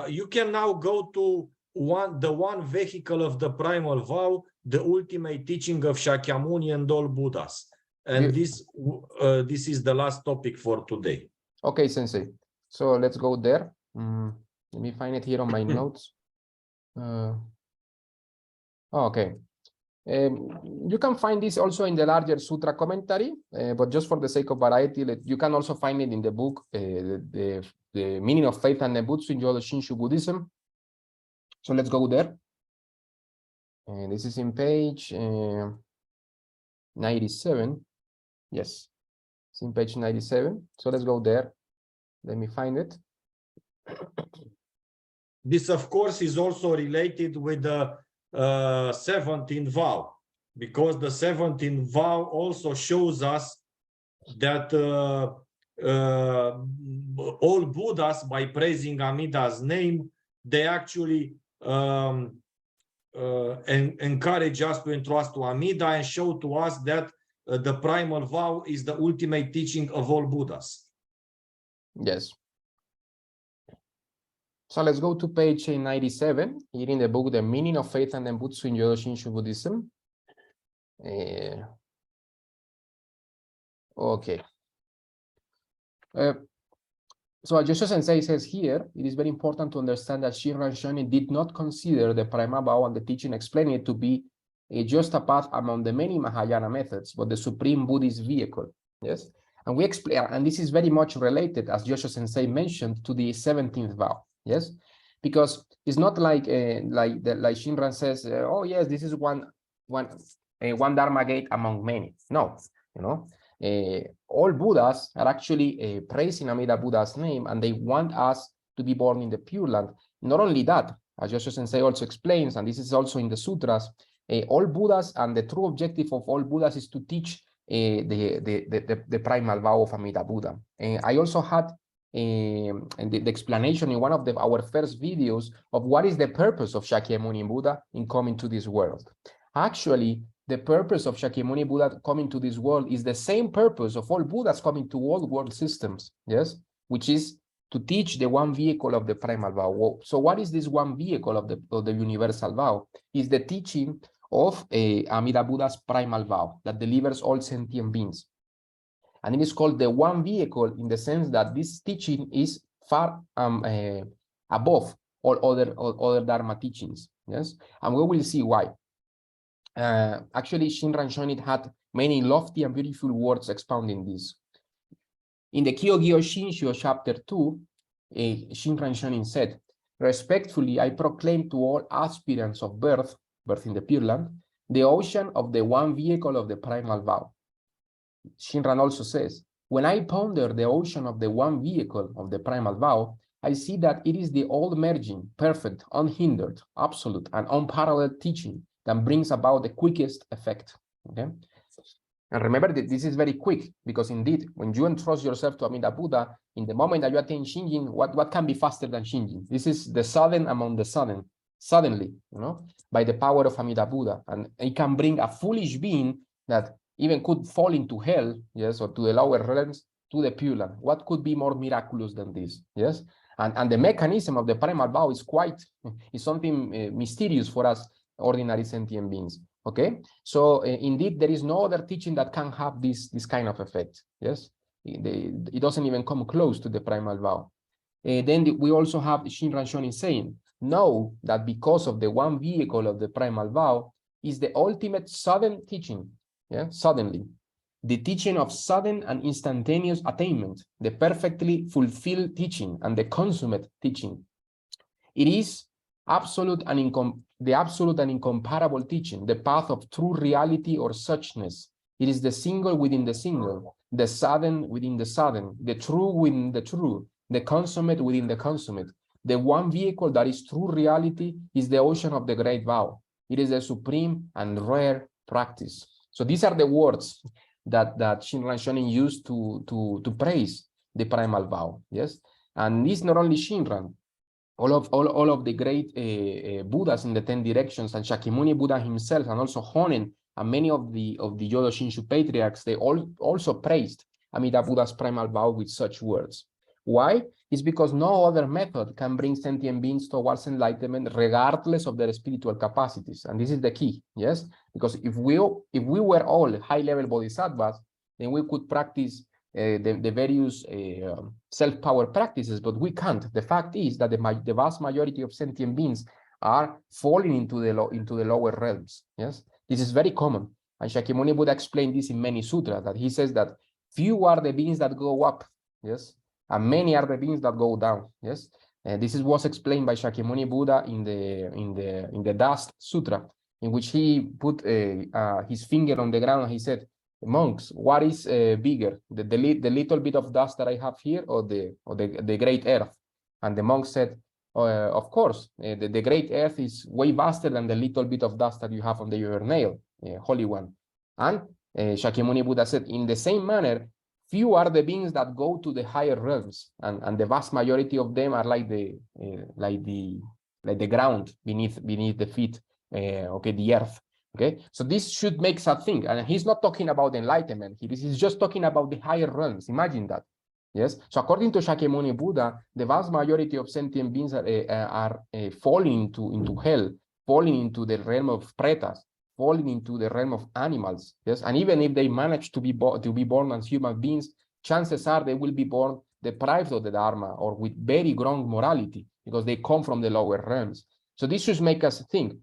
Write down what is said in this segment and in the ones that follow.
you can now go to the one vehicle of the primal vow, the ultimate teaching of Shakyamuni and all Buddhas. And this is the last topic for today. Okay, Sensei. So let's go there. Let me find it here on my notes. Okay. You can find this also in the larger sutra commentary, but just for the sake of variety, you can also find it in the book, the Meaning of Faith and Nebutsu in Jodo Shinshu Buddhism. So let's go there. And this is in page 97. Yes, it's in page 97. So let's go there. Let me find it. This, of course, is also related with the 17th vow, because the 17th vow also shows us that all Buddhas, by praising Amida's name, they actually encourage us to entrust to Amida and show to us that the primal vow is the ultimate teaching of all Buddhas. Yes. So let's go to page 97, here in the book, The Meaning of Faith and Nebutsu in Jodo Shinshu Buddhism. Okay. So as Joshua Sensei says here, it is very important to understand that Shinran Shonin did not consider the Primal Vow and the teaching explaining it to be just a path among the many Mahayana methods, but the supreme Buddhist vehicle. Yes. And we explain, and this is very much related, as Joshua Sensei mentioned, to the 17th vow. Yes, because it's not like Shinran says, oh yes, this is one Dharma gate among many. No, you know, all Buddhas are actually praising Amida Buddha's name, and they want us to be born in the Pure Land. Not only that, as Joshua Sensei also explains, and this is also in the sutras, all Buddhas, and the true objective of all Buddhas is to teach the primal vow of Amida Buddha. I also had and the explanation in one of our first videos of what is the purpose of Shakyamuni Buddha in coming to this world. Actually, the purpose of Shakyamuni Buddha coming to this world is the same purpose of all Buddhas coming to all world systems, yes, which is to teach the one vehicle of the primal vow. So what is this one vehicle of the universal vow? Is the teaching of Amida Buddha's primal vow that delivers all sentient beings. And it is called the one vehicle in the sense that this teaching is far above all other Dharma teachings. Yes, and we will see why. Actually, Shinran Shonin had many lofty and beautiful words expounding this. In the Kyogyo Shinshu chapter 2, Shinran Shonin said, "Respectfully, I proclaim to all aspirants of birth in the Pure Land, the ocean of the one vehicle of the primal vow." Shinran also says, "When I ponder the ocean of the one vehicle of the primal vow, I see that it is the all-merging, perfect, unhindered, absolute, and unparalleled teaching that brings about the quickest effect." Okay? And remember that this is very quick, because indeed, when you entrust yourself to Amida Buddha, in the moment that you attain Shinjin, what can be faster than Shinjin? This is the sudden among the sudden, suddenly, you know, by the power of Amida Buddha. And it can bring a foolish being that even could fall into hell, yes, or to the lower realms, to the Pure Land. What could be more miraculous than this? Yes, and the mechanism of the primal vow is something mysterious for us ordinary sentient beings. Okay, so indeed there is no other teaching that can have this kind of effect. Yes, it doesn't even come close to the primal vow. Then we also have Shinran Shonin saying, "Know that because of the one vehicle of the primal vow is the ultimate sudden teaching." Yeah, suddenly, the teaching of sudden and instantaneous attainment, the perfectly fulfilled teaching, and the consummate teaching. It is the absolute and incomparable teaching, the path of true reality or suchness. It is the single within the single, the sudden within the sudden, the true within the true, the consummate within the consummate. The one vehicle that is true reality is the ocean of the great vow. It is a supreme and rare practice. So these are the words that Shinran Shonin used to praise the primal vow. Yes, and it's not only Shinran. All of the great Buddhas in the 10 directions, and Shakyamuni Buddha himself, and also Honen, and many of the Jodo Shinshu patriarchs, they all also praised Amida Buddha's primal vow with such words. Why? is because no other method can bring sentient beings towards enlightenment regardless of their spiritual capacities. And this is the key, yes? Because if we were all high-level bodhisattvas, then we could practice the various self-power practices, but we can't. The fact is that the vast majority of sentient beings are falling into the lower realms, yes? This is very common. And Shakyamuni Buddha explained this in many sutras, that he says that few are the beings that go up, yes? And many are the beings that go down, yes? And this was explained by Shakyamuni Buddha in the Dust Sutra, in which he put his finger on the ground and he said, monks, what is bigger, the little bit of dust that I have here, or the great earth? And the monk said, of course, the great earth is way vaster than the little bit of dust that you have on your nail, Holy One. And Shakyamuni Buddha said, in the same manner, few are the beings that go to the higher realms, and the vast majority of them are like the ground beneath the feet, okay, the earth. Okay, so this should make us think, and he's not talking about enlightenment. He's just talking about the higher realms. Imagine that. Yes. So according to Shakyamuni Buddha, the vast majority of sentient beings are falling into hell, falling into the realm of pretas, falling into the realm of animals. Yes. And even if they manage to be born as human beings, chances are they will be born deprived of the Dharma or with very wrong morality, because they come from the lower realms. So this should make us think.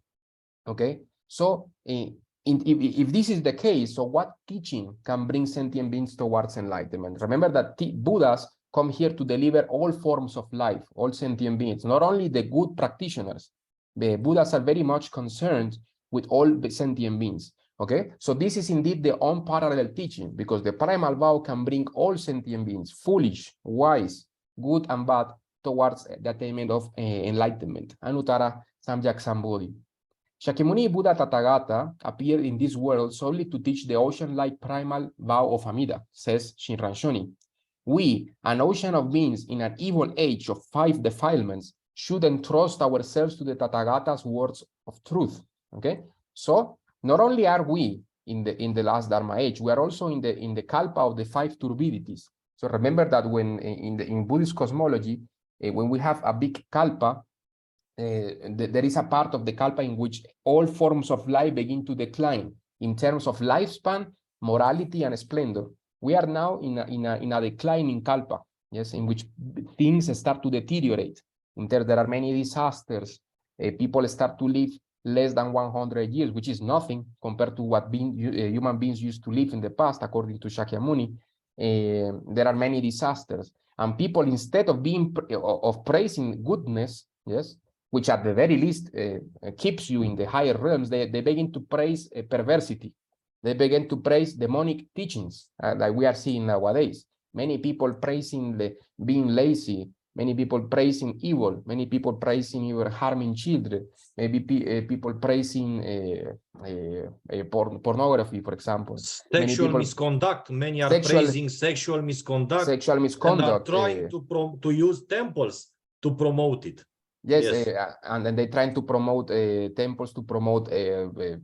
Okay. So if this is the case, so what teaching can bring sentient beings towards enlightenment? Remember that Buddhas come here to deliver all forms of life, all sentient beings, not only the good practitioners. The Buddhas are very much concerned with all the sentient beings. Okay, so this is indeed the unparalleled teaching, because the primal vow can bring all sentient beings, foolish, wise, good and bad, towards the attainment of enlightenment. Anuttara Samyak Sambodhi. Shakyamuni Buddha Tathagata appeared in this world solely to teach the ocean-like primal vow of Amida, says Shinran Shoni. We, an ocean of beings in an evil age of 5 defilements, should entrust ourselves to the Tathagata's words of truth. Okay, so not only are we in the last Dharma age, we are also in the kalpa of the 5 turbidities. So remember that when in Buddhist cosmology, when we have a big kalpa, there is a part of the kalpa in which all forms of life begin to decline in terms of lifespan, morality, and splendor. We are now in a declining kalpa, yes, in which things start to deteriorate. There are many disasters. People start to live less than 100 years, which is nothing compared to what human beings used to live in the past, according to Shakyamuni. There are many disasters, and people, instead of praising goodness, yes, which at the very least keeps you in the higher realms, they begin to praise perversity. They begin to praise demonic teachings that we are seeing nowadays. Many people praising being lazy, many people praising evil, many people praising even harming children, maybe people praising pornography, for example. Sexual misconduct. Many are praising sexual misconduct. Sexual misconduct. And are trying to use temples to promote it. Yes, and then they're trying to promote temples to promote the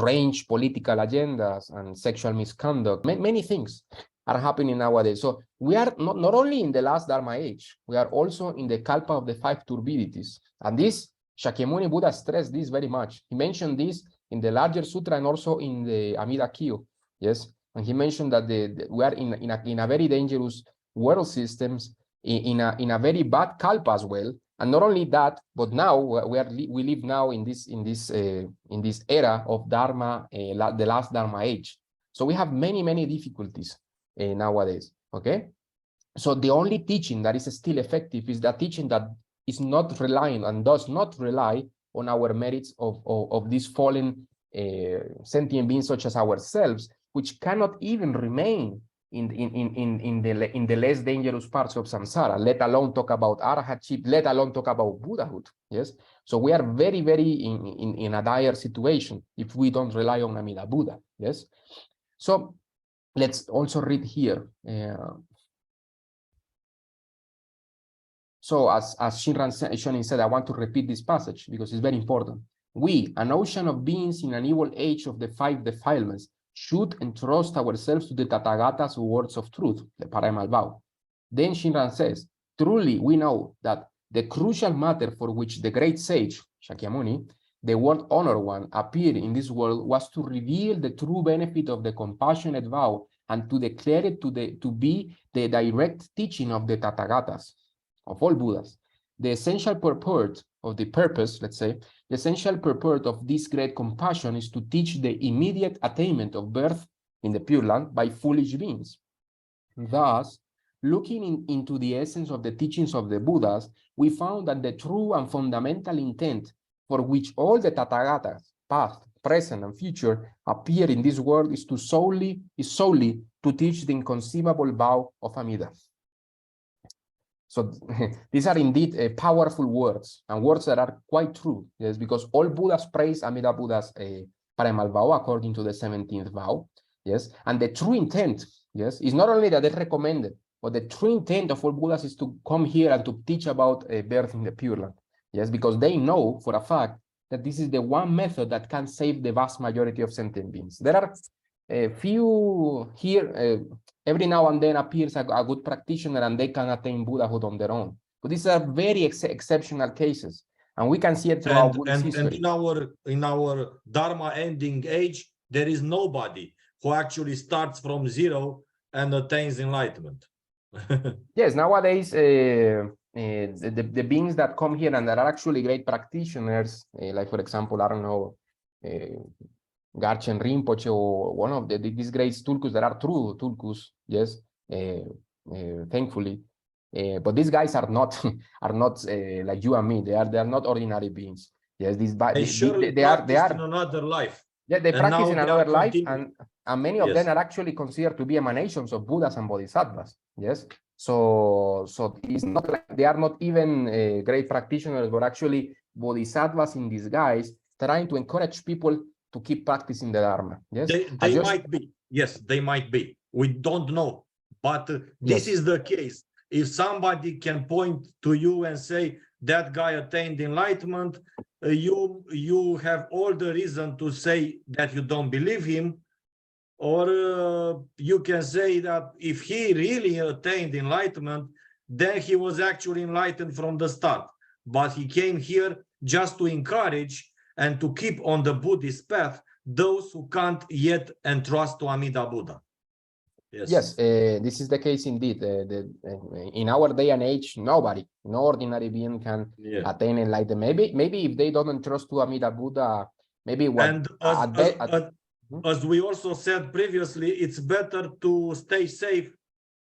range political agendas and sexual misconduct. Many things are happening nowadays. So we are not only in the last Dharma age, we are also in the kalpa of the 5 turbidities. And this, Shakyamuni Buddha stressed this very much. He mentioned this in the larger sutra and also in the Amida Kyo. Yes, and he mentioned that we are in a very dangerous world systems, in a very bad kalpa as well. And not only that, but now we live now in this era of Dharma, the last Dharma age. So we have many difficulties nowadays. Okay, so the only teaching that is still effective is that teaching that is not relying and does not rely on our merits of these fallen sentient beings such as ourselves, which cannot even remain in the less dangerous parts of samsara, let alone talk about arahatship, let alone talk about Buddhahood. Yes, so we are very in a dire situation if we don't rely on Amida Buddha. Yes, so let's also read here. So as Shinran Shonin said, I want to repeat this passage because it's very important. We, an ocean of beings in an evil age of the 5 defilements, should entrust ourselves to the Tathagata's words of truth, the Primal Vow. Then Shinran says, truly we know that the crucial matter for which the great sage, Shakyamuni, the word honor one, appeared in this world was to reveal the true benefit of the compassionate vow and to declare it to be the direct teaching of the Tathagatas, of all Buddhas. The essential purport of the purpose, let's say, the essential purport of this great compassion is to teach the immediate attainment of birth in the Pure Land by foolish beings. Thus, looking into the essence of the teachings of the Buddhas, we found that the true and fundamental intent for which all the Tathagatas, past, present, and future, appear in this world is solely to teach the inconceivable vow of Amida. So these are indeed powerful words, and words that are quite true, yes, because all Buddhas praise Amida Buddha's primal vow according to the 17th vow, yes, and the true intent, yes, is not only that they recommended, but the true intent of all Buddhas is to come here and to teach about birth in the Pure Land, yes, because they know for a fact that this is the one method that can save the vast majority of sentient beings. There are a few here, every now and then appears a good practitioner and they can attain Buddhahood on their own. But these are very exceptional cases. And we can see it throughout Buddhist history. And in our Dharma ending age, there is nobody who actually starts from zero and attains enlightenment. Yes, nowadays, the beings that come here and that are actually great practitioners, like for example, I don't know, Garchen Rinpoche or one of these great tulkus that are true tulkus, yes, thankfully. But these guys are not like you and me. They are not ordinary beings. Yes, they are in another life. Yeah, they practice in another life, and many of them are actually considered to be emanations of Buddhas and Bodhisattvas. Yes, so it's not like they are not even great practitioners, but actually Bodhisattvas in disguise, trying to encourage people to keep practicing the Dharma. Yes, they might be. Yes, they might be. We don't know, but this is the case. If somebody can point to you and say that guy attained enlightenment, you have all the reason to say that you don't believe him, or you can say that if he really attained enlightenment, then he was actually enlightened from the start, but he came here just to encourage and to keep on the Buddhist path those who can't yet entrust to Amida Buddha. Yes, this is the case indeed. In our day and age, nobody, no ordinary being can attain enlightenment. Maybe if they don't entrust to Amida Buddha, maybe what. And as we also said previously, it's better to stay safe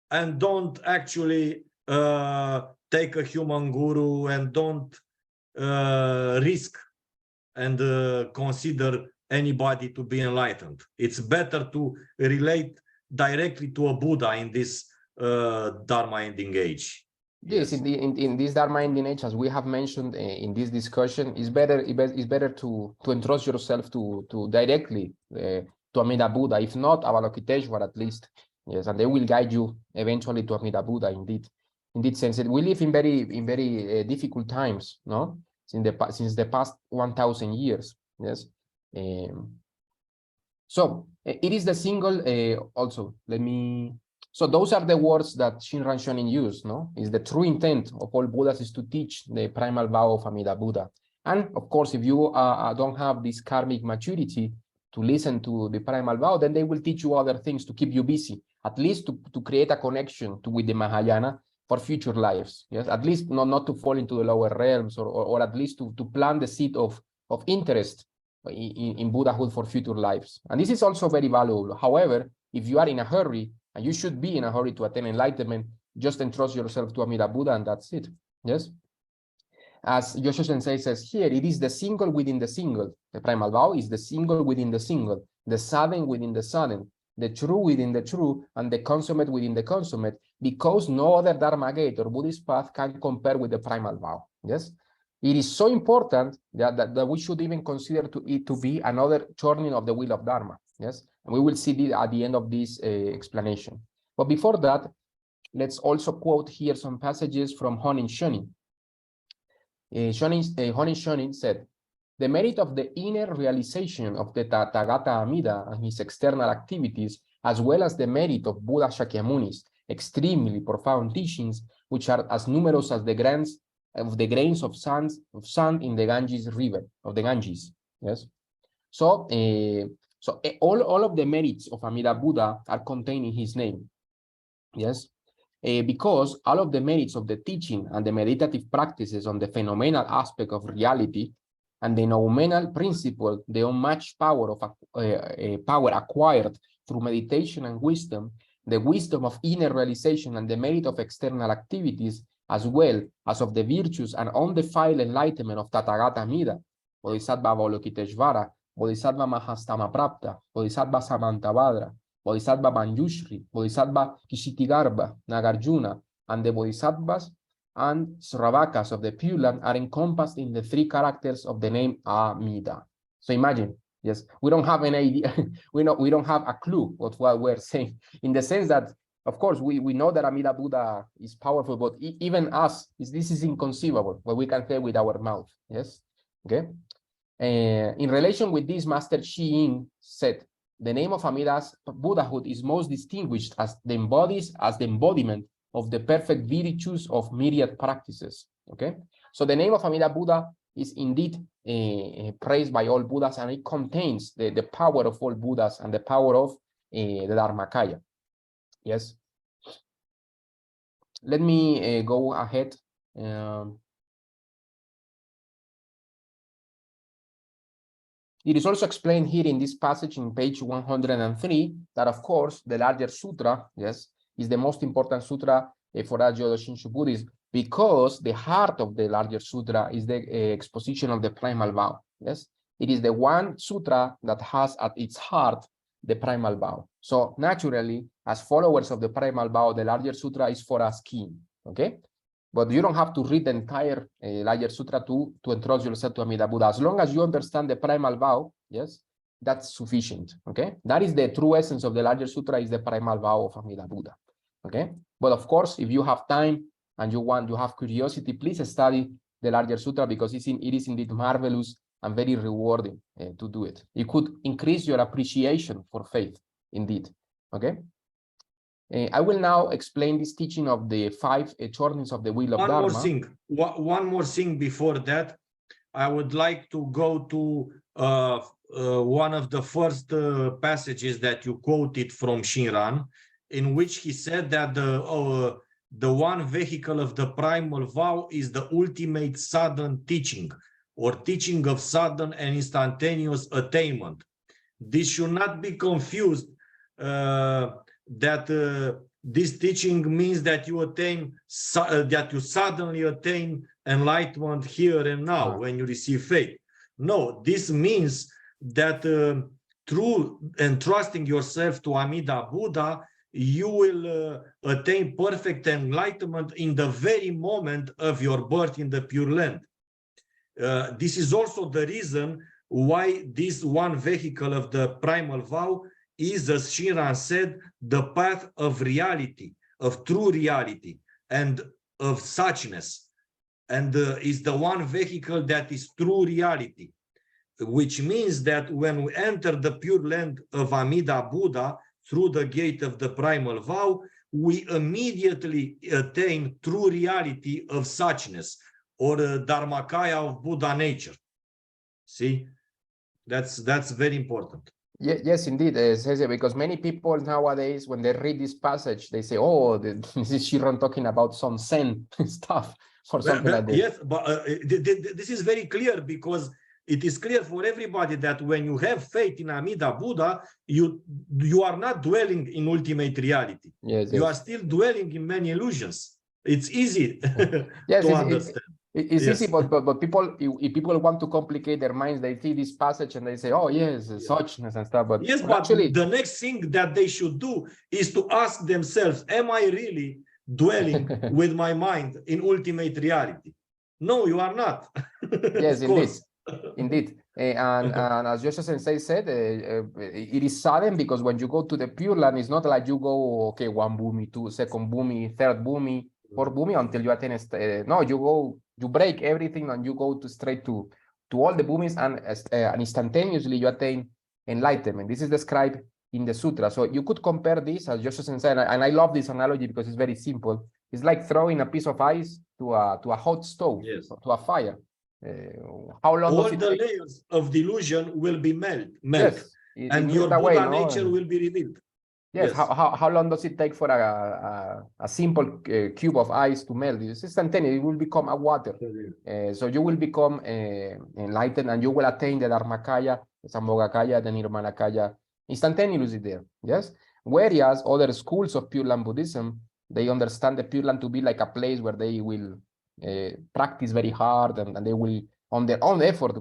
and don't actually take a human guru and don't risk and consider anybody to be enlightened. It's better to relate directly to a Buddha in this Dharma ending age. Yes, in this Dharma ending age, as we have mentioned in this discussion, it's better to entrust yourself to directly to Amida Buddha, if not Avalokiteshvara at least. Yes, and they will guide you eventually to Amida Buddha. Indeed, sense we live in very difficult times, no? Since the past 1,000 years. Yes. So it is the single also. So those are the words that Shinran Shonin used, no? Is the true intent of all Buddhas is to teach the primal vow of Amida Buddha. And of course, if you don't have this karmic maturity to listen to the primal vow, then they will teach you other things to keep you busy, at least to create a connection with the Mahayana for future lives. Yes, at least not to fall into the lower realms, or at least to plant the seed of interest in Buddhahood for future lives. And this is also very valuable. However, if you are in a hurry, and you should be in a hurry to attain enlightenment, just entrust yourself to Amida Buddha and that's it. Yes. As Jodo Sensei says here, it is the single within the single. The primal vow is the single within the single, the sudden within the sudden, the true within the true, and the consummate within the consummate, because no other Dharma gate or Buddhist path can compare with the primal vow. Yes. It is so important that we should even consider it to be another turning of the wheel of Dharma. Yes. And we will see this at the end of this explanation. But before that, let's also quote here some passages from Honin Shonin. Honin Shonin said, "The merit of the inner realization of the Tathagata Amida and his external activities, as well as the merit of Buddha Shakyamuni's extremely profound teachings, which are as numerous as the grains of sand in the Ganges River, of the Ganges. Yes. So, all of the merits of Amida Buddha are contained in his name. Yes. Because all of the merits of the teaching and the meditative practices on the phenomenal aspect of reality and the noumenal principle, the unmatched power of power acquired through meditation and wisdom, the wisdom of inner realization and the merit of external activities, as well as of the virtues and undefiled enlightenment of Tathagata Amida, Bodhisattva Avalokiteshvara, Bodhisattva Mahastamaprapta, Bodhisattva Samantabhadra, Bodhisattva Manjushri, Bodhisattva Kshittigarbha, Nagarjuna, and the Bodhisattvas and Sravakas of the Pure Land are encompassed in the three characters of the name Amida. So imagine, yes, we don't have an idea, we don't have a clue of what we're saying, in the sense that, of course, we know that Amida Buddha is powerful, but even us, this is inconceivable, what we can say with our mouth, yes, okay? In relation with this, Master Shi Yin said, the name of Amida's Buddhahood is most distinguished as the embodiment of the perfect virtues of myriad practices. Okay, so the name of Amida Buddha is indeed praised by all Buddhas, and it contains the power of all Buddhas and the power of the Dharmakaya. Yes. Let me go ahead. It is also explained here in this passage in page 103 that, of course, the larger sutra, yes, is the most important sutra for Jodo Shinshu Buddhism, because the heart of the larger sutra is the exposition of the primal vow. Yes, it is the one sutra that has at its heart the primal vow. So naturally, as followers of the primal vow, the larger sutra is for us keen. Okay. But you don't have to read the entire larger sutra to introduce yourself to Amida Buddha. As long as you understand the primal vow, yes, that's sufficient. Okay, that is the true essence of the larger sutra, is the primal vow of Amida Buddha. Okay, but of course, if you have time and you have curiosity, please study the larger sutra, because it is indeed marvelous and very rewarding to do it. It could increase your appreciation for faith, indeed. Okay. I will now explain this teaching of the 5 turnings of the wheel of Dharma. One more thing before that, I would like to go to one of the first passages that you quoted from Shinran, in which he said that the one vehicle of the primal vow is the ultimate sudden teaching, or teaching of sudden and instantaneous attainment. This should not be confused that this teaching means that you attain, that you suddenly attain enlightenment here and now when you receive faith. No, this means that through entrusting yourself to Amida Buddha, you will attain perfect enlightenment in the very moment of your birth in the Pure Land. This is also the reason why this one vehicle of the primal vow is, as Shinran said, the path of reality, of true reality, and of suchness, and is the one vehicle that is true reality, which means that when we enter the Pure Land of Amida Buddha through the gate of the primal vow, we immediately attain true reality of suchness, or Dharmakaya of Buddha nature. See, that's very important. Yes, indeed, because many people nowadays, when they read this passage, they say, "Oh, this is Shinran talking about some Zen stuff or something like this." Yes, but this is very clear, because it is clear for everybody that when you have faith in Amida Buddha, you are not dwelling in ultimate reality. Yes, you are still dwelling in many illusions. It's easy yes, to understand. It's easy, but people, if people want to complicate their minds, they see this passage and they say, "Oh, yes, suchness and stuff." But yes, but actually, the next thing that they should do is to ask themselves, "Am I really dwelling with my mind in ultimate reality?" No, you are not. Yes, indeed. And as Yosha Sensei said, it is sudden, because when you go to the Pure Land, it's not like you go, okay, 1 bhumi, 2, second bhumi, third bhumi, 4th bhumi until you attain. No, you break everything and you go straight to all the bhumis, and instantaneously you attain enlightenment. This is described in the sutra. So you could compare this, as Yosha Sensei, and I love this analogy because it's very simple. It's like throwing a piece of ice to a hot stove, Yes. to a fire. How long All does it the take? layers of delusion will be melt, Yes, and it your melts away, Buddha no? nature will be revealed. Yes, Yes. how long does it take for a simple cube of ice to melt? It's instantaneous. It will become a water. So you will become enlightened, and you will attain the Dharmakaya, the Sambhogakaya, the Nirmanakaya instantaneously there. Yes. Whereas other schools of Pure Land Buddhism, they understand the Pure Land to be like a place where they will practice very hard, and they will, on their own effort,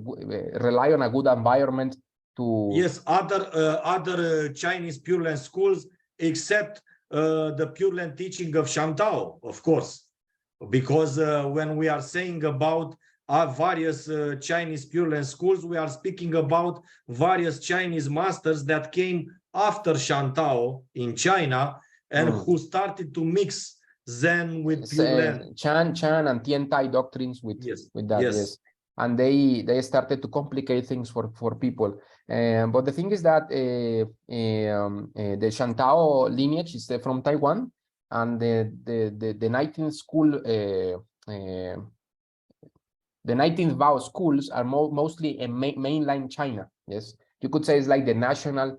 rely on a good environment to. Yes, other Chinese Pure Land schools, except the Pure Land teaching of Shantao, of course, because when we are saying about various Chinese Pure Land schools, we are speaking about various Chinese masters that came after Shantao in China and who started to mix Zen with Pure Land. Chan and Tiantai doctrines with that, yes. And they started to complicate things for people. But the thing is that the Shantao lineage is from Taiwan, and the 19th school, the 19th vow schools are mostly in mainland China. Yes, you could say it's like the national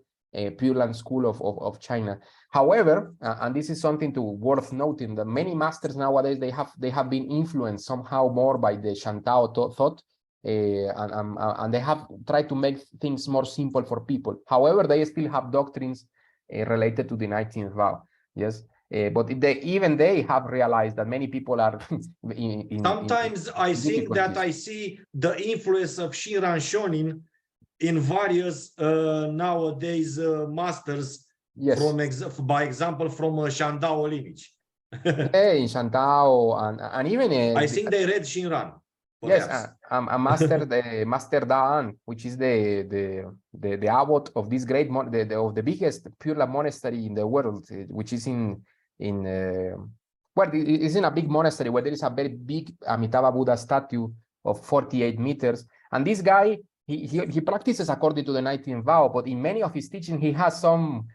Pure Land school of China. However, and this is something worth noting, that many masters nowadays they have been influenced somehow more by the Shantao thought, and they have tried to make things more simple for people. However, they still have doctrines related to the 19th vow. Yes. But even they have realized that many people are Sometimes I think that I see the influence of Shinran Shonin in various nowadays masters, by example, from Shantao lineage. In Shantao and even I think they read Shinran. Yes, a master, the Master Daan, which is the abbot of this great of the biggest Pure Land monastery in the world, which is well, it's in a big monastery where there is a very big Amitabha Buddha statue of 48 meters. And this guy, he practices according to the 19th vow, but in many of his teaching, he has some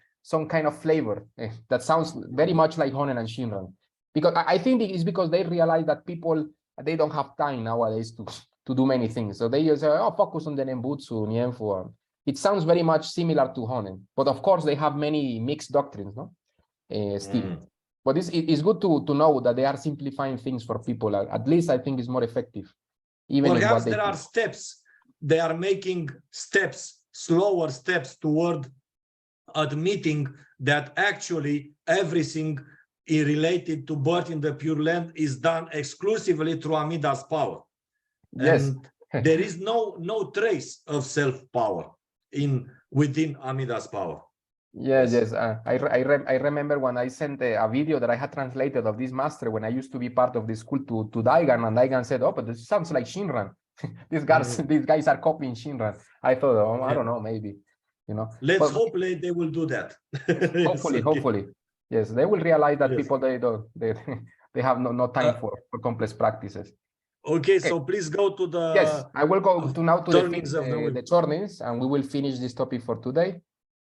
kind of flavor that sounds very much like Honen and Shinran. Because I think it's because they realize that people, they don't have time nowadays to do many things. So they just focus on the Nembutsu, Nienfu. It sounds very much similar to Honen, but of course they have many mixed doctrines, no? Still. But it's good to know that they are simplifying things for people. At least I think it's more effective. Even perhaps there are steps. They are making steps, slower steps toward admitting that actually everything related to birth in the Pure Land is done exclusively through Amida's power. Yes. And there is no trace of self-power within Amida's power. Yes. I remember when I sent a video that I had translated of this master when I used to be part of the school to Daigan, and Daigan said, "Oh, but this sounds like Shinran. These guys are copying Shinran." I thought, I don't know, maybe, you know. Let's hope they will do that. Hopefully. Yes, they will realize that people they have no time for complex practices. Okay, so please go to the. Yes, I will go now to the turnings, and we will finish this topic for today.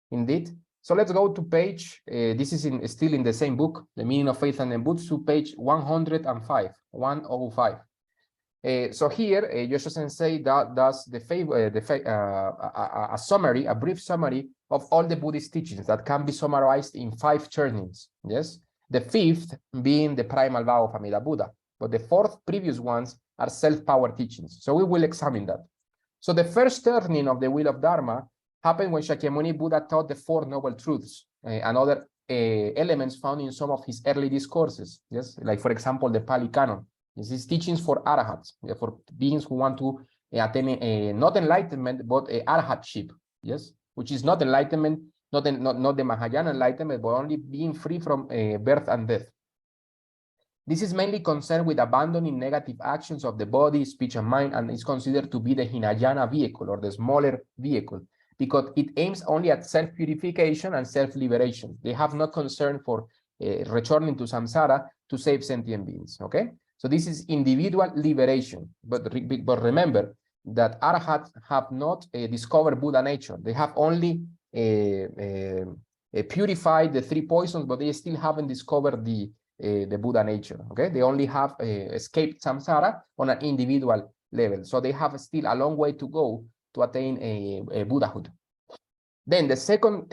Indeed. So let's go to page. This is still in the same book, The Meaning of Faith and Nembutsu, page 105. 105. So here, Joshua Sensei does a summary, a brief summary of all the Buddhist teachings that can be summarized in 5 turnings. Yes, the 5th being the Primal Vow of Amida Buddha, but the 4 previous ones are self-power teachings. So we will examine that. So the first turning of the wheel of Dharma happened when Shakyamuni Buddha taught the 4 Noble Truths and other elements found in some of his early discourses. Yes, like for example the Pali Canon. This is teachings for arahats, for beings who want to attain not enlightenment but arahatship. Yes, which is not enlightenment, not the Mahayana enlightenment, but only being free from birth and death. This is mainly concerned with abandoning negative actions of the body, speech, and mind, and is considered to be the Hinayana vehicle, or the smaller vehicle, because it aims only at self-purification and self-liberation. They have no concern for returning to samsara to save sentient beings, okay? So this is individual liberation, but remember that arahats have not discovered Buddha nature. They have only purified the 3 poisons, but they still haven't discovered the the Buddha nature. Okay, they only have escaped samsara on an individual level, so they have still a long way to go to attain a Buddhahood. Then the second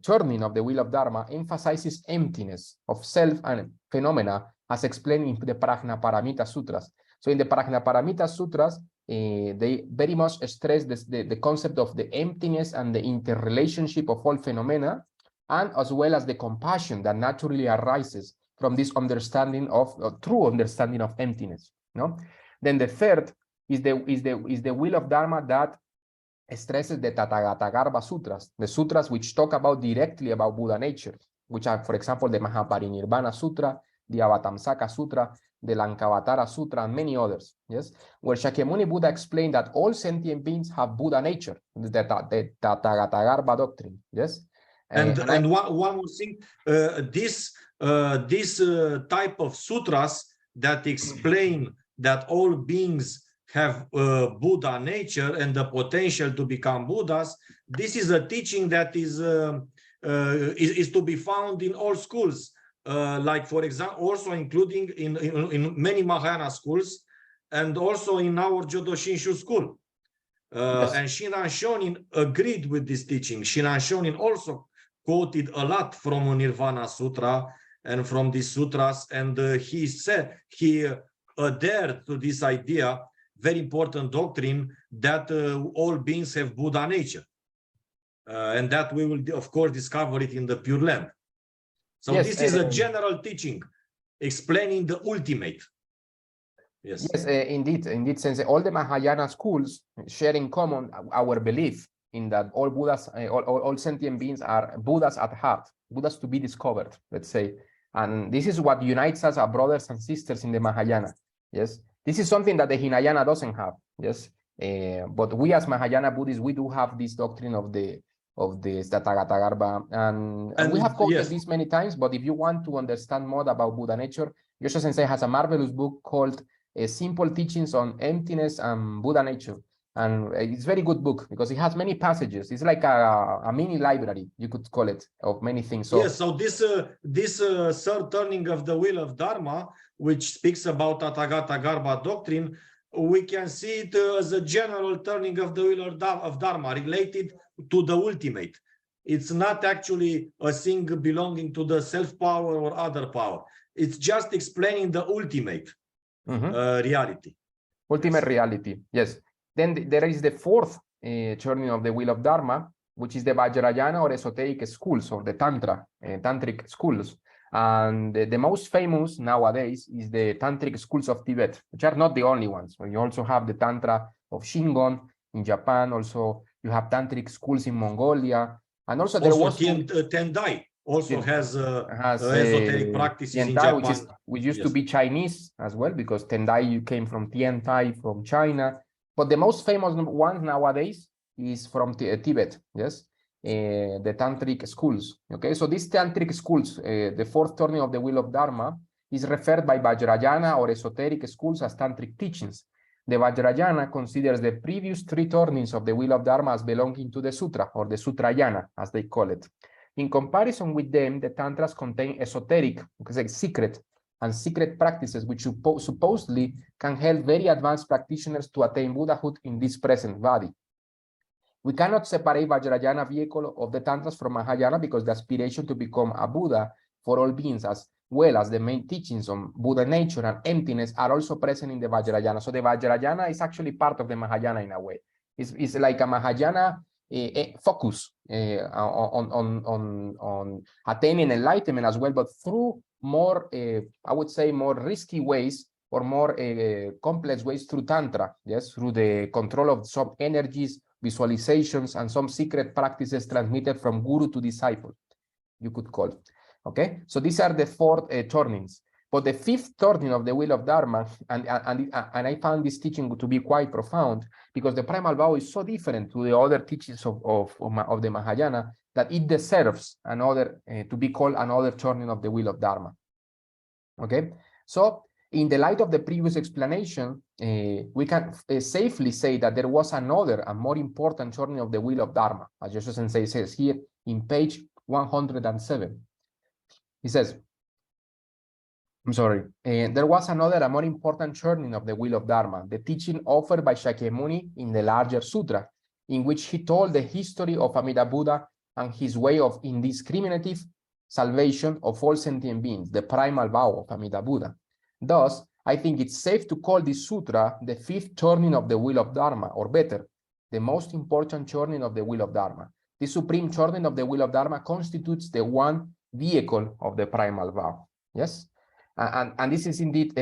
turning of the wheel of Dharma emphasizes emptiness of self and phenomena, as explained in the Prajnaparamita Sutras. So in the Prajnaparamita Sutras, they very much stress the concept of the emptiness and the interrelationship of all phenomena, and as well as the compassion that naturally arises from this understanding of true understanding of emptiness. No? Then the third is the wheel of Dharma that stresses the Tathagata Sutras, the sutras which talk about directly about Buddha nature, which are, for example, the Mahaparinirvana Sutra, the Avatamsaka Sutra, the Lankavatara Sutra, and many others. Yes, where Shakyamuni Buddha explained that all sentient beings have Buddha nature, the Tathagata doctrine. Yes, and one more thing, this type of sutras that explain that all beings have Buddha nature and the potential to become Buddhas. This is a teaching that is to be found in all schools, like, for example, also including in many Mahayana schools, and also in our Jodo Shinshu school. Yes. And Shinran Shonin agreed with this teaching. Shinran Shonin also quoted a lot from Nirvana Sutra and from these sutras, and he said he adhered to this idea, very important doctrine, that all beings have Buddha nature, and that we will, of course, discover it in the Pure Land. So yes, this is a general teaching explaining the ultimate. Yes, yes, indeed, since all the Mahayana schools share in common our belief in that all Buddhas, all sentient beings are Buddhas at heart, Buddhas to be discovered, let's say. And this is what unites us, our brothers and sisters in the Mahayana. Yes, this is something that the Hinayana doesn't have. Yes, but we as Mahayana Buddhists, we do have this doctrine of the Tathagata, and we have quoted this many times. But if you want to understand more about Buddha nature, Yosho Sensei has a marvelous book called Simple Teachings on Emptiness and Buddha Nature. And it's a very good book because it has many passages. It's like a mini library, you could call it, of many things. So, yes, so this third turning of the wheel of Dharma, which speaks about Tathagata Garba doctrine, we can see it as a general turning of the wheel of Dharma related to the ultimate. It's not actually a thing belonging to the self-power or other power. It's just explaining the ultimate reality. Ultimate reality, yes. Then there is the fourth turning of the wheel of Dharma, which is the Vajrayana or esoteric schools, or the tantric schools. And the most famous nowadays is the tantric schools of Tibet, which are not the only ones. You also have the Tantra of Shingon in Japan. Also, you have tantric schools in Mongolia. And also there was Tendai also has esoteric practices in Japan. Which used to be Chinese as well, because Tendai came from Tiantai from China. But the most famous one nowadays is from Tibet, yes, the tantric schools. Okay, so these tantric schools, the fourth turning of the wheel of Dharma, is referred by Vajrayana or esoteric schools as tantric teachings. The Vajrayana considers the previous three turnings of the wheel of Dharma as belonging to the Sutra, or the Sutrayana, as they call it. In comparison with them, the Tantras contain esoteric, like secret practices which supposedly can help very advanced practitioners to attain Buddhahood in this present body. We cannot separate Vajrayana vehicle of the Tantras from Mahayana, because the aspiration to become a Buddha for all beings, as well as the main teachings on Buddha nature and emptiness, are also present in the Vajrayana. So the Vajrayana is actually part of the Mahayana in a way. It's like a Mahayana focus on attaining enlightenment as well, but through more, I would say, more risky ways, or more complex ways, through Tantra, yes, through the control of some energies, visualizations, and some secret practices transmitted from guru to disciple, you could call it. Okay, so these are the four turnings. But the fifth turning of the wheel of Dharma, and I found this teaching to be quite profound, because the Primal Vow is so different to the other teachings of the Mahayana, that it deserves another to be called another turning of the wheel of Dharma. Okay, so in the light of the previous explanation, we can safely say that there was another and more important turning of the wheel of Dharma, as Yosho Sensei says here in page 107. He says, I'm sorry. There was another, a more important churning of the wheel of Dharma, the teaching offered by Shakyamuni in the larger sutra, in which he told the history of Amida Buddha and his way of indiscriminative salvation of all sentient beings, the primal vow of Amida Buddha. Thus, I think it's safe to call this sutra the fifth turning of the wheel of Dharma, or better, the most important churning of the wheel of Dharma. The supreme churning of the wheel of Dharma constitutes the one vehicle of the primal vow. Yes? And this is indeed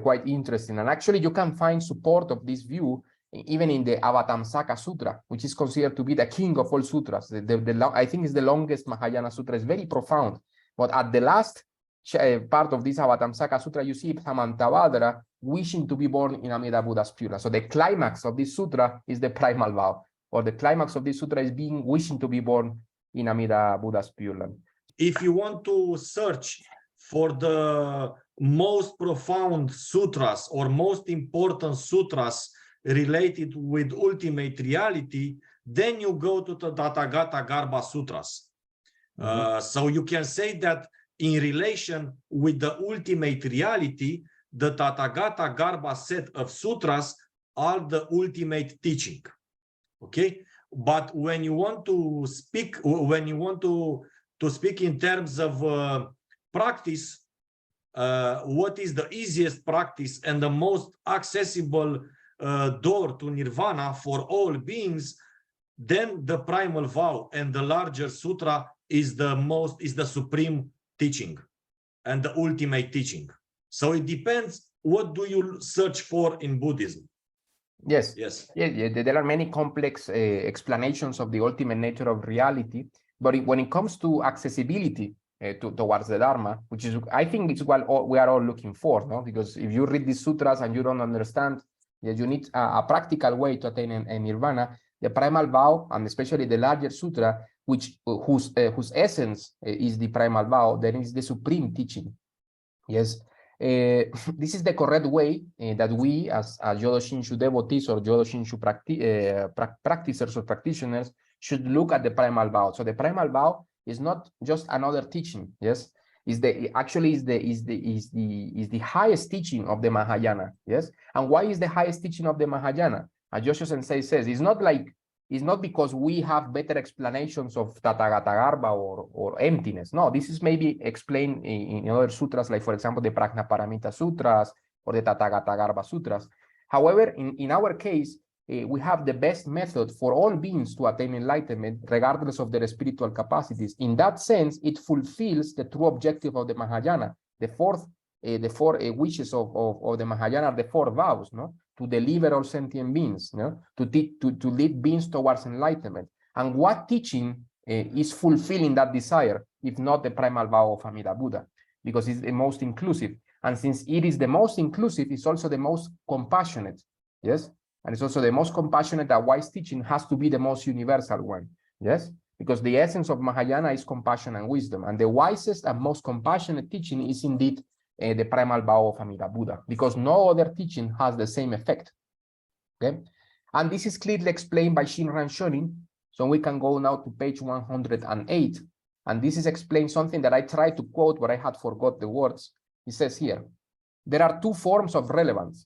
quite interesting. And actually, you can find support of this view even in the Avatamsaka Sutra, which is considered to be the king of all sutras. I think it's the longest Mahayana sutra. It's very profound. But at the last part of this Avatamsaka Sutra, you see Samantabhadra wishing to be born in Amida Buddha's pure. So the climax of this sutra is the primal vow, or the climax of this sutra is wishing to be born in Amida Buddha's pure land. If you want to search for the most profound sutras or most important sutras related with ultimate reality, then you go to the Tathagata Garbha Sutras. So you can say that in relation with the ultimate reality, the Tathagata Garbha set of sutras are the ultimate teaching. Okay, but when you want to speak, speak in terms of practice, what is the easiest practice and the most accessible door to nirvana for all beings, then the primal vow and the larger sutra is the supreme teaching and the ultimate teaching. So it depends, what do you search for in Buddhism? Yes. Yes. Yeah, there are many complex explanations of the ultimate nature of reality, but when it comes to accessibility towards the Dharma, which is, I think, it's what we are all looking for, no? Because if you read these sutras and you don't understand that you need a practical way to attain a nirvana, the primal vow, and especially the larger sutra, whose essence is the primal vow, then is the supreme teaching. Yes. This is the correct way that we, as Jodo Shinshu devotees or Jodo Shinshu practitioners or practitioners, should look at the primal vow. So the primal vow is not just another teaching. Yes, is the highest teaching of the Mahayana. Yes, and why is the highest teaching of the Mahayana? As Joshua Sensei says, it's not because we have better explanations of Tathagata Garbha or emptiness. No, this is maybe explained in other sutras, like, for example, the Prajnaparamita Sutras or the Tathagata Garbha Sutras. However, in our case, we have the best method for all beings to attain enlightenment, regardless of their spiritual capacities. In that sense, it fulfills the true objective of the Mahayana. The four wishes of the Mahayana are the four vows, no? To deliver all sentient beings, no? To lead beings towards enlightenment. And what teaching is fulfilling that desire, if not the primal vow of Amida Buddha? Because it's the most inclusive. And since it is the most inclusive, it's also the most compassionate. Yes? And it's also the most compassionate. That wise teaching has to be the most universal one. Yes? Because the essence of Mahayana is compassion and wisdom. And the wisest and most compassionate teaching is indeed the primal vow of Amida Buddha, because no other teaching has the same effect. Okay, and this is clearly explained by Shinran Shonin. So we can go now to page 108, and this is explained something that I tried to quote, but I had forgot the words. It says here, there are two forms of relevance.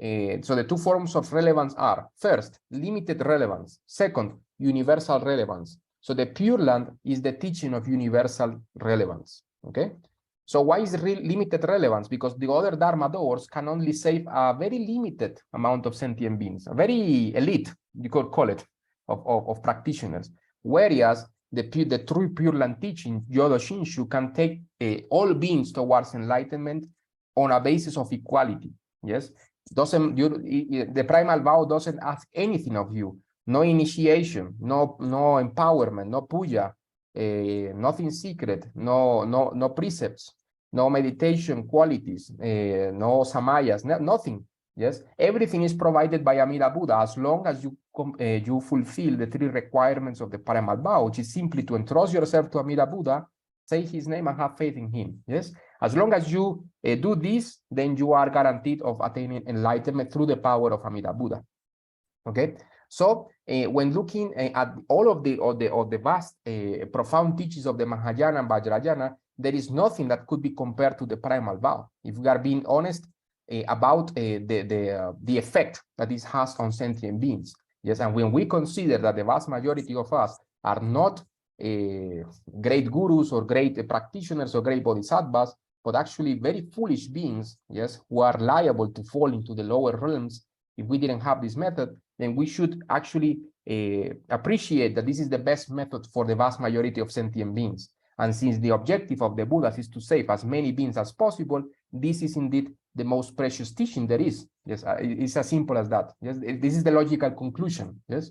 So the two forms of relevance are, first, limited relevance. Second, universal relevance. So the Pure Land is the teaching of universal relevance. Okay. So why is limited relevance? Because the other Dharma doors can only save a very limited amount of sentient beings, a very elite, you could call it, of practitioners. Whereas the true Pure Land teaching, Jodo Shinshu, can take all beings towards enlightenment on a basis of equality. Yes, the primal vow doesn't ask anything of you. No initiation, no empowerment, no puja, nothing secret, no precepts, no meditation qualities, no samayas, nothing. Yes, everything is provided by Amida Buddha as long as you fulfill the three requirements of the primal vow, which is simply to entrust yourself to Amida Buddha, say his name, and have faith in him. Yes, as long as you do this, then you are guaranteed of attaining enlightenment through the power of Amida Buddha. Okay. So when looking at all of the vast, profound teachings of the Mahayana and Vajrayana, there is nothing that could be compared to the primal vow. If we are being honest about the effect that this has on sentient beings. Yes, and when we consider that the vast majority of us are not great gurus or great practitioners or great bodhisattvas, but actually very foolish beings, yes, who are liable to fall into the lower realms if we didn't have this method, then we should actually appreciate that this is the best method for the vast majority of sentient beings. And since the objective of the Buddhas is to save as many beings as possible, this is indeed the most precious teaching there is. Yes, it's as simple as that. Yes, this is the logical conclusion. Yes,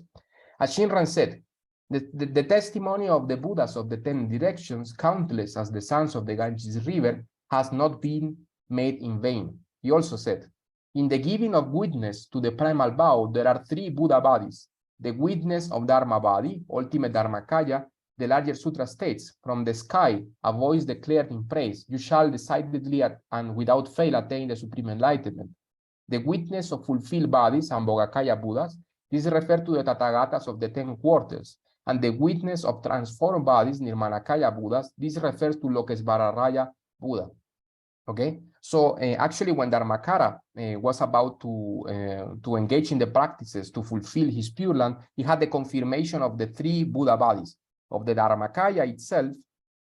as Shinran said, the testimony of the Buddhas of the 10 directions, countless as the sands of the Ganges River, has not been made in vain. He also said, in the giving of witness to the primal vow, there are 3 Buddha bodies. The witness of Dharma body, ultimate Dharmakaya, the larger sutra states, from the sky, a voice declared in praise, you shall decidedly and without fail attain the supreme enlightenment. The witness of fulfilled bodies, Ambhogakaya Buddhas, this refers to the Tathagatas of the 10 quarters. And the witness of transformed bodies, Nirmanakaya Buddhas, this refers to Lokesvararaya Buddha. Okay, so actually when Dharmakara was about to engage in the practices to fulfill his Pure Land, he had the confirmation of the 3 Buddha bodies, of the Dharmakaya itself,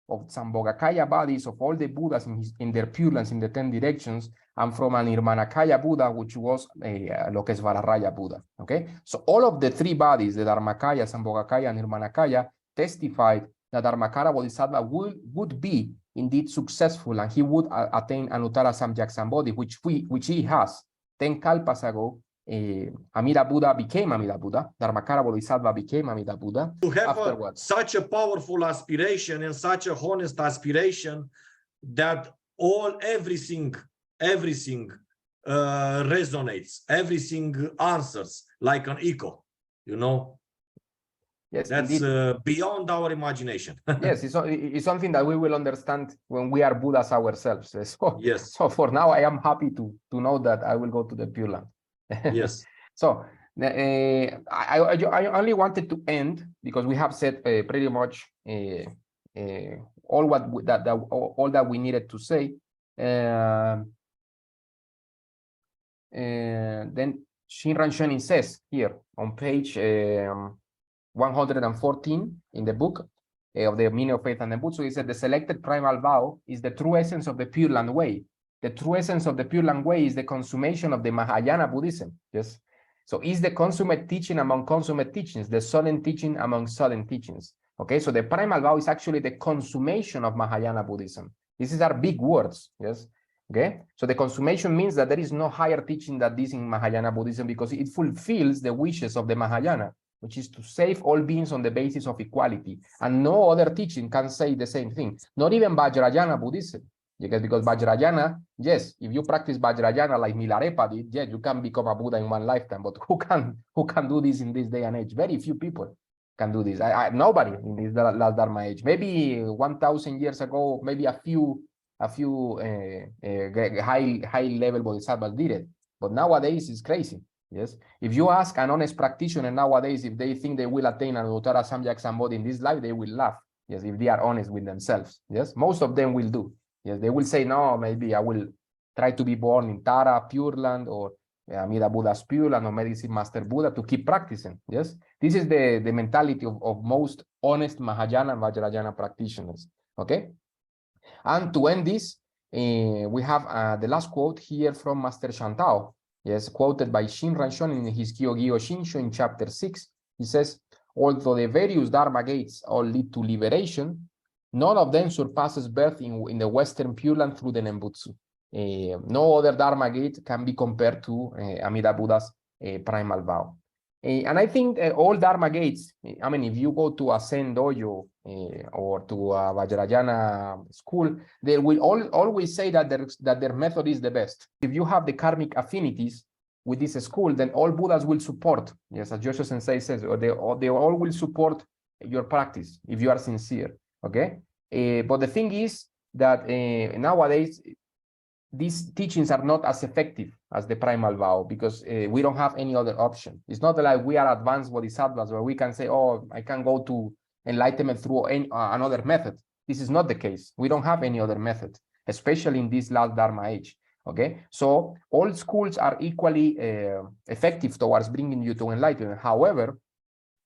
of Sambhogakaya bodies, of all the Buddhas in their Pure Lands in the 10 directions, and from a Nirmanakaya Buddha, which was a Lokesvararaya Buddha. Okay, so all of the 3 bodies, the Dharmakaya, Sambhogakaya, and Nirmanakaya, testified that Dharmakara Bodhisattva would be indeed successful, and he would attain Anuttara Samyak Sambodhi, which he has. 10 kalpas ago, Amida Buddha became Amida Buddha. Dharmakara Bodhisattva became Amida Buddha. To have such a powerful aspiration and such a honest aspiration that everything resonates, everything answers like an echo, you know. Yes, that's beyond our imagination. Yes, it's something that we will understand when we are Buddhas ourselves. So, yes. So for now, I am happy to know that I will go to the Pure Land. Yes. So I only wanted to end because we have said pretty much all that we needed to say. Then Shinran Shonin says here on page 114 in the book of the Meaning of Faith and the Butsu, he said the selected primal vow is the true essence of the Pure Land way. The true essence of the Pure Land way is the consummation of the Mahayana Buddhism. Yes. So is the consummate teaching among consummate teachings, the sudden teaching among sudden teachings. Okay, so the primal vow is actually the consummation of Mahayana Buddhism. These are big words. Yes. Okay, so the consummation means that there is no higher teaching than this in Mahayana Buddhism because it fulfills the wishes of the Mahayana, which is to save all beings on the basis of equality. And no other teaching can say the same thing. Not even Vajrayana Buddhism. Because Vajrayana, yes, if you practice Vajrayana like Milarepa did, yes, you can become a Buddha in one lifetime. But who can do this in this day and age? Very few people can do this. Nobody in this last Dharma age. Maybe 1,000 years ago, maybe a few high level bodhisattvas did it. But nowadays it's crazy. Yes, if you ask an honest practitioner nowadays if they think they will attain an Uttara Samyak Sambodhi in this life, they will laugh. Yes, if they are honest with themselves. Yes, most of them will do. Yes, they will say, no, maybe I will try to be born in Tara, Pure Land, or Amida Buddha's Pure Land, or Medicine Master Buddha to keep practicing. Yes, this is the mentality of most honest Mahayana and Vajrayana practitioners. Okay, and to end this, we have the last quote here from Master Shantao. Yes, quoted by Shinran Shonin in his Jodo Shinshu in chapter 6. He says, although the various Dharma gates all lead to liberation, none of them surpasses birth in the Western Pure Land through the Nembutsu. No other Dharma gate can be compared to Amida Buddha's primal vow. And I think all Dharma gates, I mean, if you go to a Zen dojo or to a Vajrayana school, they will always say that their method is the best. If you have the karmic affinities with this school, then all Buddhas will support. Yes, as Joshua Sensei says, they all will support your practice if you are sincere. Okay, but the thing is that nowadays these teachings are not as effective as the primal vow because we don't have any other option. It's not like we are advanced bodhisattvas where we can say, oh, I can go to enlightenment through another method. this is not the case. We don't have any other method, especially in this last Dharma age. Okay, so all schools are equally effective towards bringing you to enlightenment. However,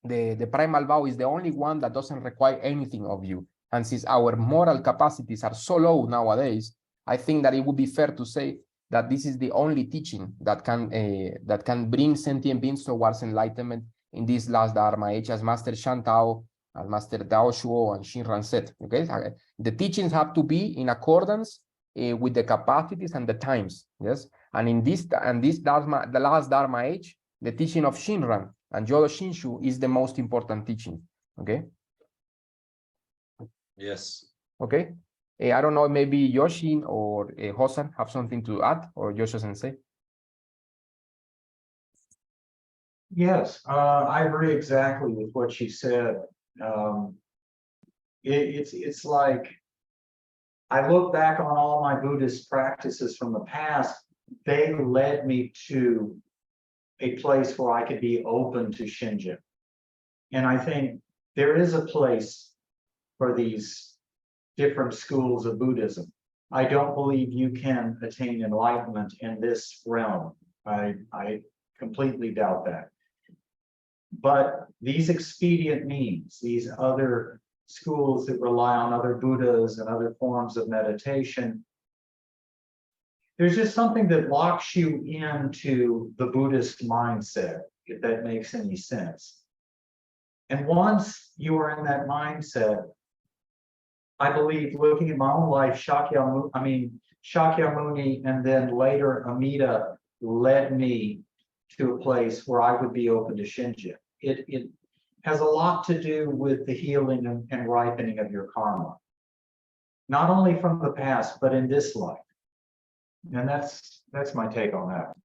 the primal vow is the only one that doesn't require anything of you. And since our moral capacities are so low nowadays, I think that it would be fair to say that this is the only teaching that can bring sentient beings towards enlightenment in this last Dharma age, as Master Shantao, as Master Dao Shuo, and Shinran said. Okay, the teachings have to be in accordance with the capacities and the times. Yes, and in this Dharma, the last Dharma age, the teaching of Shinran and Jodo Shinshu is the most important teaching. Okay. Yes. Okay. I don't know, maybe Yoshin or Hosan have something to add, or Yosho Sensei. Yes, I agree exactly with what she said. It's like I look back on all my Buddhist practices from the past. They led me to a place where I could be open to Shinja. And I think there is a place for these different schools of Buddhism. I don't believe you can attain enlightenment in this realm. I completely doubt that. But these expedient means, these other schools that rely on other Buddhas and other forms of meditation, there's just something that locks you into the Buddhist mindset, if that makes any sense. And once you are in that mindset, I believe, looking at my own life, Shakyamuni and then later Amida led me to a place where I would be open to Shinja. It has a lot to do with the healing and ripening of your karma, not only from the past, but in this life. And that's my take on that.